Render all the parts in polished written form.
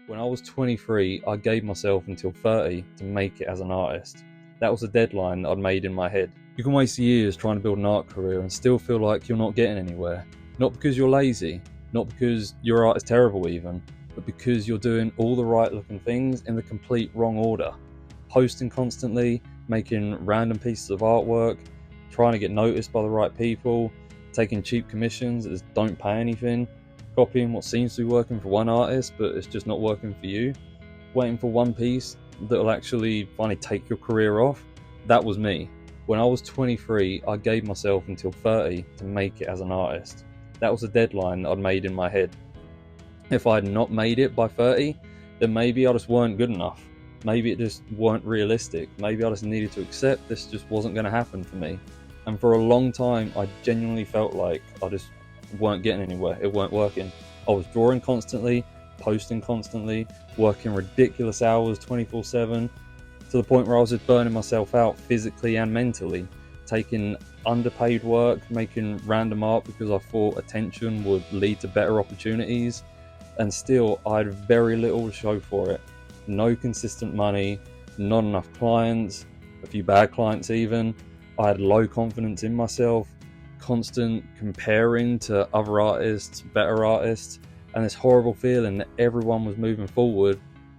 When I was 23, I gave myself until 30 to make it as an artist. That was a deadline that I'd made in my head. You can waste years trying to build an art career and still feel like you're not getting anywhere. Not because you're lazy, not because your art is terrible even, but because you're doing all the right looking things in the complete wrong order. Posting constantly, making random pieces of artwork, trying to get noticed by the right people, taking cheap commissions that just don't pay anything, copying what seems to be working for one artist but it's just not working for you, waiting for one piece that'll actually finally take your career off. That was me. When I was 23, I gave myself until 30 to make it as an artist. That was a deadline that I'd made in my head. If I had not made it by 30, then maybe I just weren't good enough. Maybe it just weren't realistic. Maybe I just needed to accept this just wasn't going to happen for me. And for a long time, I genuinely felt like I just weren't getting anywhere. It weren't working. I was drawing constantly, posting constantly, working ridiculous hours 24/7, to the point where I was just burning myself out physically and mentally, taking underpaid work, making random art because I thought attention would lead to better opportunities, and still I had very little to show for it. No consistent money, not enough clients, a few bad clients even. I had low confidence in myself, constant comparing to other artists, better artists, and this horrible feeling that everyone was moving forward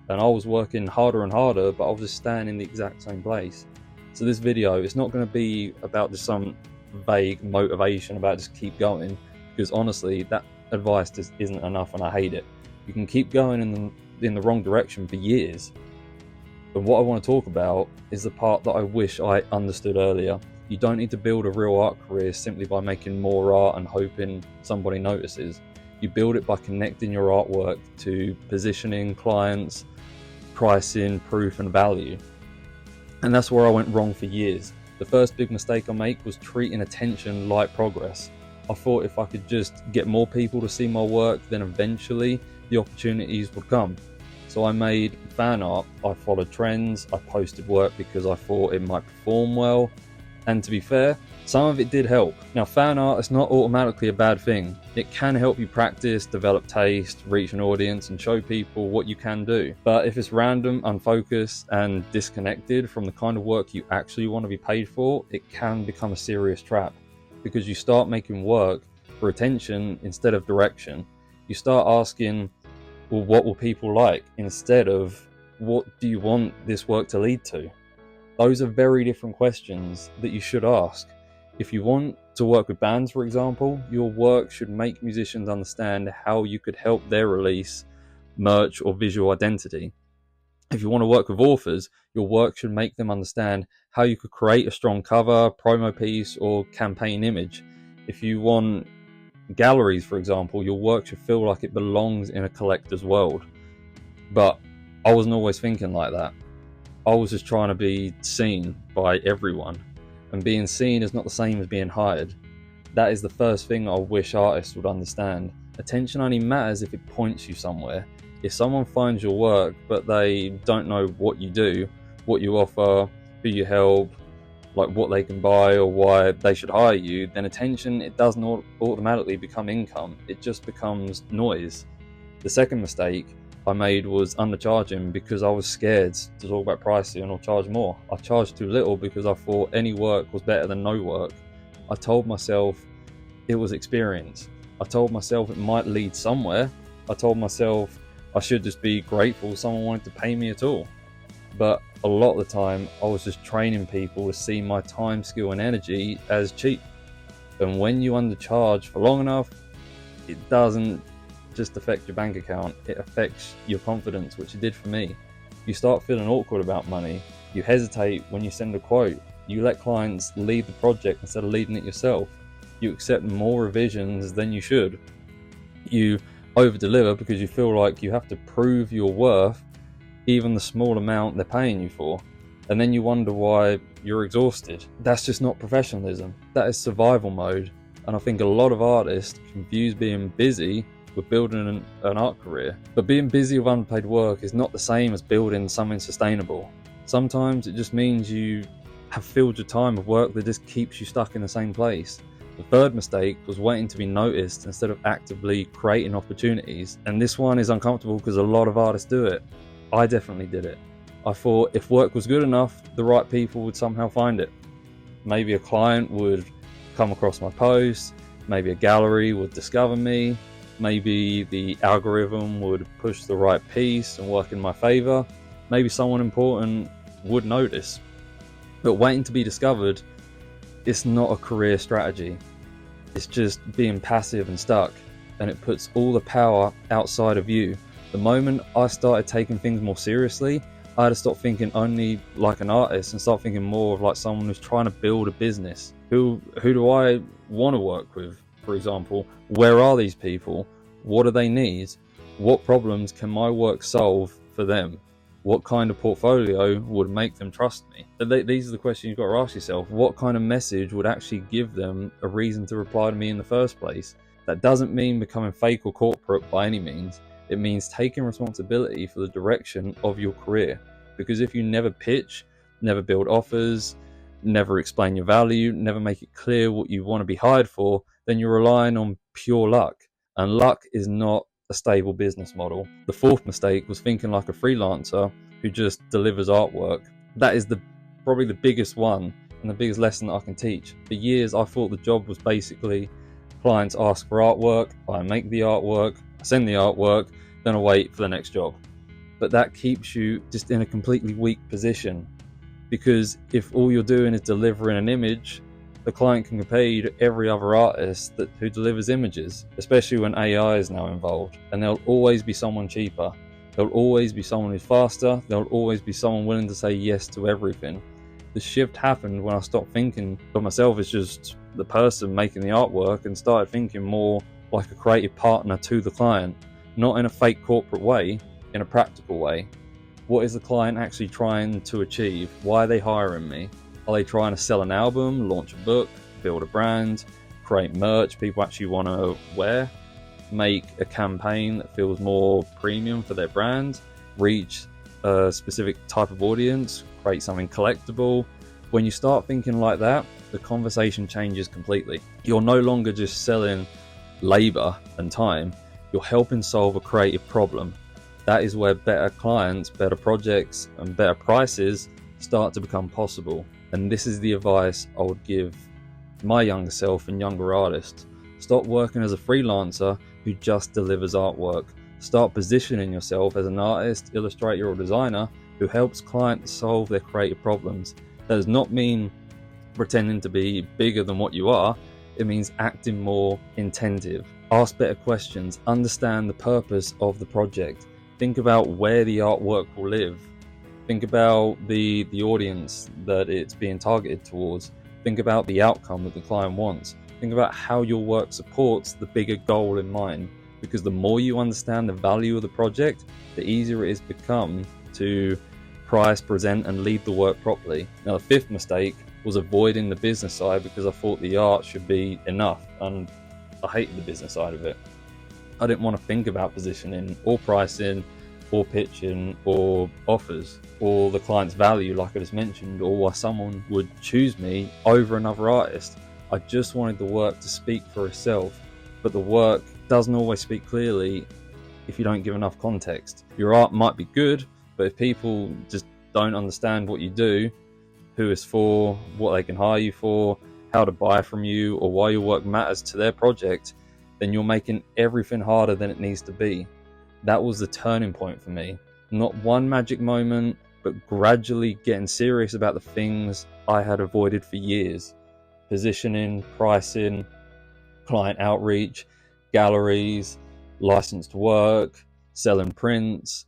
and I was working harder and harder, but I was just staying in the exact same place. So this video is not going to be about just some vague motivation about just keep going, because honestly that advice just isn't enough and I hate it. You can keep going in the wrong direction for years. But what I want to talk about is the part that I wish I understood earlier. You don't need to build a real art career simply by making more art and hoping somebody notices. You build it by connecting your artwork to positioning, clients, pricing, proof, and value. And that's where I went wrong for years. The first big mistake I made was treating attention like progress. I thought if I could just get more people to see my work, then eventually the opportunities would come. So I made fan art, I followed trends, I posted work because I thought it might perform well. And to be fair, some of it did help. Now, fan art is not automatically a bad thing. It can help you practice, develop taste, reach an audience, and show people what you can do. But if it's random, unfocused, and disconnected from the kind of work you actually want to be paid for, it can become a serious trap, because you start making work for attention instead of direction. You start asking, well, what will people like, instead of what do you want this work to lead to? Those are very different questions that you should ask. If you want to work with bands, for example, your work should make musicians understand how you could help their release, merch, or visual identity. If you want to work with authors, your work should make them understand how you could create a strong cover, promo piece, or campaign image. If you want galleries, for example, your work should feel like it belongs in a collector's world. But I wasn't always thinking like that. I was just trying to be seen by everyone, and being seen is not the same as being hired. That is the first thing I wish artists would understand. Attention only matters if it points you somewhere. If someone finds your work but they don't know what you do, what you offer, who you help, like what they can buy or why they should hire you, then attention, it does not automatically become income. It just becomes noise. The second mistake I made was undercharging because I was scared to talk about pricing or charge more. I charged too little because I thought any work was better than no work. I told myself it was experience. I told myself it might lead somewhere. I told myself I should just be grateful someone wanted to pay me at all. But a lot of the time I was just training people to see my time, skill and energy as cheap. And when you undercharge for long enough, it doesn't just affect your bank account, it affects your confidence, which it did for me. You start feeling awkward about money. You hesitate when you send a quote. You let clients lead the project instead of leading it yourself. You accept more revisions than you should. You over-deliver because you feel like you have to prove your worth, even the small amount they're paying you for. And then you wonder why you're exhausted. That's just not professionalism. That is survival mode. And I think a lot of artists confuse being busy with building an art career. But being busy with unpaid work is not the same as building something sustainable. Sometimes it just means you have filled your time with work that just keeps you stuck in the same place. The third mistake was waiting to be noticed instead of actively creating opportunities. And this one is uncomfortable because a lot of artists do it. I definitely did it. I thought if work was good enough, the right people would somehow find it. Maybe a client would come across my post, maybe a gallery would discover me, maybe the algorithm would push the right piece and work in my favor, maybe someone important would notice. But waiting to be discovered, it's not a career strategy. It's just being passive and stuck, and it puts all the power outside of you. The moment I started taking things more seriously, I had to stop thinking only like an artist and start thinking more of like someone who's trying to build a business. Who do I want to work with, for example? Where are these people? What do they need? What problems can my work solve for them? What kind of portfolio would make them trust me? These are the questions you've got to ask yourself. What kind of message would actually give them a reason to reply to me in the first place? That doesn't mean becoming fake or corporate by any means. It means taking responsibility for the direction of your career. Because if you never pitch, never build offers, never explain your value, never make it clear what you want to be hired for, then you're relying on pure luck. And luck is not a stable business model. The fourth mistake was thinking like a freelancer who just delivers artwork. That is probably the biggest one and the biggest lesson that I can teach. For years, I thought the job was basically clients ask for artwork, I make the artwork, I send the artwork, then I wait for the next job. But that keeps you just in a completely weak position, because if all you're doing is delivering an image, the client can compare you to every other artist who delivers images, especially when AI is now involved. And there'll always be someone cheaper. There'll always be someone who's faster. There'll always be someone willing to say yes to everything. The shift happened when I stopped thinking of myself as just the person making the artwork and started thinking more like a creative partner to the client, not in a fake corporate way, in a practical way. What is the client actually trying to achieve? Why are they hiring me? Are they trying to sell an album, launch a book, build a brand, create merch people actually want to wear, make a campaign that feels more premium for their brand, reach a specific type of audience, create something collectible? When you start thinking like that, the conversation changes completely. You're no longer just selling labor and time, you're helping solve a creative problem. That is where better clients, better projects, and better prices start to become possible. And this is the advice I would give my younger self and younger artists. Stop working as a freelancer who just delivers artwork. Start positioning yourself as an artist, illustrator, or designer who helps clients solve their creative problems. That does not mean pretending to be bigger than what you are. It means acting more intentive. Ask better questions. Understand the purpose of the project. Think about where the artwork will live. Think about the audience that it's being targeted towards. Think about the outcome that the client wants. Think about how your work supports the bigger goal in mind. Because the more you understand the value of the project, the easier it is become to price, present, and lead the work properly. Now, the fifth mistake was avoiding the business side because I thought the art should be enough, and I hated the business side of it. I didn't want to think about positioning or pricing or pitching or offers or the client's value, like I just mentioned, or why someone would choose me over another artist. I just wanted the work to speak for itself, but the work doesn't always speak clearly if you don't give enough context. Your art might be good, but if people just don't understand what you do, who it's for, what they can hire you for, how to buy from you, or why your work matters to their project, then you're making everything harder than it needs to be. That was the turning point for me. Not one magic moment, but gradually getting serious about the things I had avoided for years. Positioning, pricing, client outreach, galleries, licensed work, selling prints,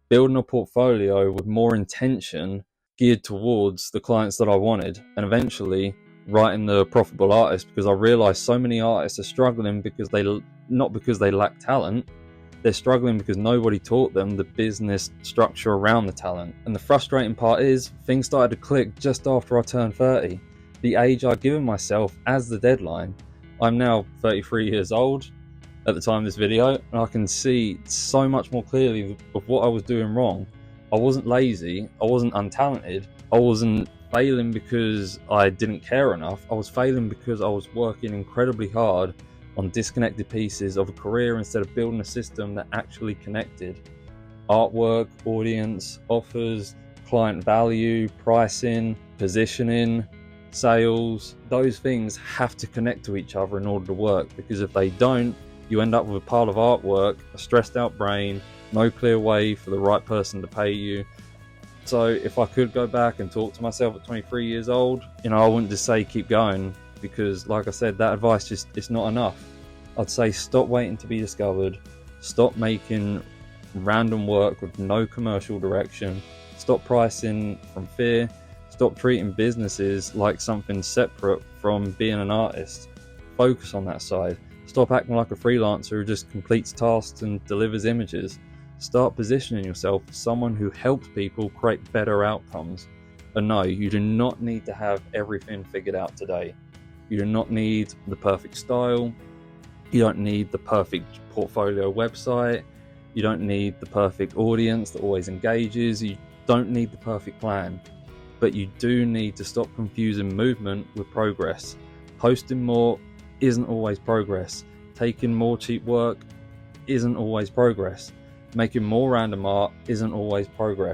building a portfolio with more intention geared towards the clients that I wanted, and eventually writing the profitable artist, because I realized so many artists are struggling not because they lack talent. They're struggling because nobody taught them the business structure around the talent. And the frustrating part is, things started to click just after I turned 30. The age I'd given myself as the deadline. I'm now 33 years old at the time of this video, and I can see so much more clearly of what I was doing wrong. I wasn't lazy, I wasn't untalented, I wasn't failing because I didn't care enough. I was failing because I was working incredibly hard on disconnected pieces of a career instead of building a system that actually connected. Artwork, audience, offers, client value, pricing, positioning, sales, those things have to connect to each other in order to work, because if they don't, you end up with a pile of artwork, a stressed out brain, no clear way for the right person to pay you. So if I could go back and talk to myself at 23 years old, I wouldn't just say keep going, because like I said, that advice it's not enough. I'd say stop waiting to be discovered, stop making random work with no commercial direction, stop pricing from fear, stop treating businesses like something separate from being an artist. Focus on that side. Stop acting like a freelancer who just completes tasks and delivers images. Start positioning yourself as someone who helps people create better outcomes. And no, you do not need to have everything figured out today. You do not need the perfect style. You don't need the perfect portfolio website. You don't need the perfect audience that always engages. You don't need the perfect plan. But you do need to stop confusing movement with progress. Posting more isn't always progress. Taking more cheap work isn't always progress. Making more random art isn't always progress.